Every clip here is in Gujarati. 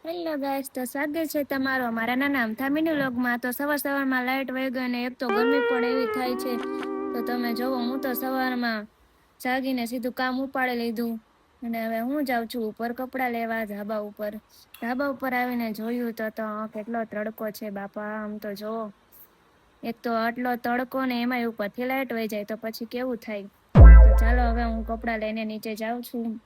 હેલો ગાઈસ, તો સ્વાગત છે તમારો અમારા નાના અમથામીની વ્લોગમાં। તો સવારમાં લાઇટ વહી ગઈ અને એક તો ગરમી પણ એવી થાય છે। તો તમે જોવો, હું તો સવારમાં જાગીને સીધું કામ ઉપાડી લીધું અને હવે હું જાઉં છું ઉપર કપડાં લેવા ધાબા ઉપર। ધાબા ઉપર આવીને જોયું તો કેટલો તડકો છે બાપા। આમ તો જોવો, એક તો આટલો તડકો ને એમાંય ઉપરથી લાઇટ વહી જાય તો પછી કેવું થાય। તો ચાલો હવે હું કપડાં લઈને નીચે જાઉં છું।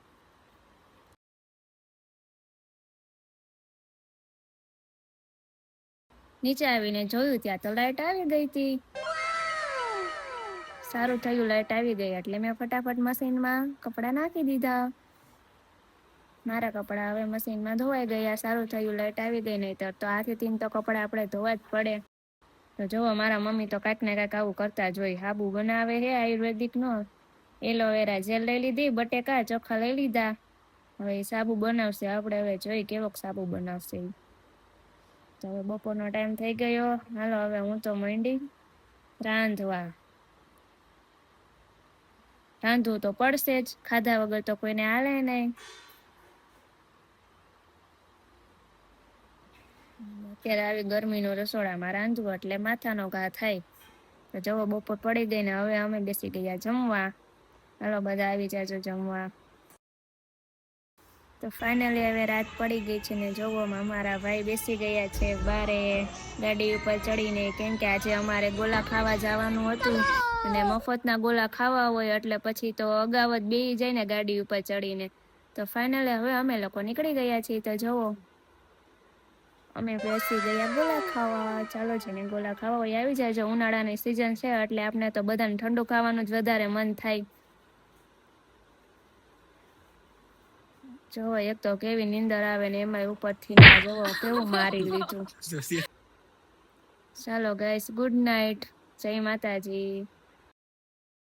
નીચે આવીને જોયું ત્યાં તો લાઇટ આવી ગઈ હતી। સારું થયું લાઇટ આવી ગઈ એટલે મેં ફટાફટ મશીનમાં કપડાં નાખી દીધા। મારા કપડાં હવે મશીનમાં ધોવાઈ ગયા। સારું થયું લાઇટ આવી ગઈ, નહીતર તો આથી તો કપડાં આપણે ધોવા જ પડે। તો જોવો, મારા મમ્મી તો કાંઈક ને કાંઈક આવું કરતા જ હોય। હાબુ બનાવે છે આયુર્વેદિક નો, એલોવેરા જેલ લઈ લીધી, બટેકા ચોખા લઈ લીધા। હવે સાબુ બનાવશે, આપણે હવે જોઈ કેવોક સાબુ બનાવશે। તો હવે બપોરનો ટાઈમ થઈ ગયો, હાલો હવે હું તો માંડી રાંધવા। રાંધવું તો પડશે જ, ખાધા વગર તો કોઈને હાલે નહીં। અત્યારે આવી ગરમીનું રસોડામાં રાંધવું એટલે માથાનો ઘા થાય। તો જવો, બપોર પડી ગઈ ને હવે અમે બેસી ગયા જમવા। હાલો બધા આવી જાજો જમવા। તો ફાઇનલી હવે રાત પડી ગઈ છે ને જોવો, અમારા ભાઈ બેસી ગયા છે બારે ગાડી ઉપર ચડીને, કેમ કે આજે અમારે ગોલા ખાવા જવાનું હતું અને મફતના ગોલા ખાવા હોય એટલે પછી તો અગાઉ જ બેસી જાય ને ગાડી ઉપર ચડીને। તો ફાઇનલી હવે અમે લોકો નીકળી ગયા છીએ। તો જોવો, અમે બેસી ગયા ગોલા ખાવા। ચાલો છે ને, ગોલા ખાવા હોય આવી જાય। ઉનાળાની સિઝન છે એટલે આપણે તો બધાને ઠંડુ ખાવાનું જ વધારે મન થાય। જોવો, એક તો કેવી નીંદર આવે ને એમાંય ઉપરથી ના જોવો કેવું મારી લીધું। ચાલો ગાઈસ, ગુડ નાઇટ, જય માતાજી।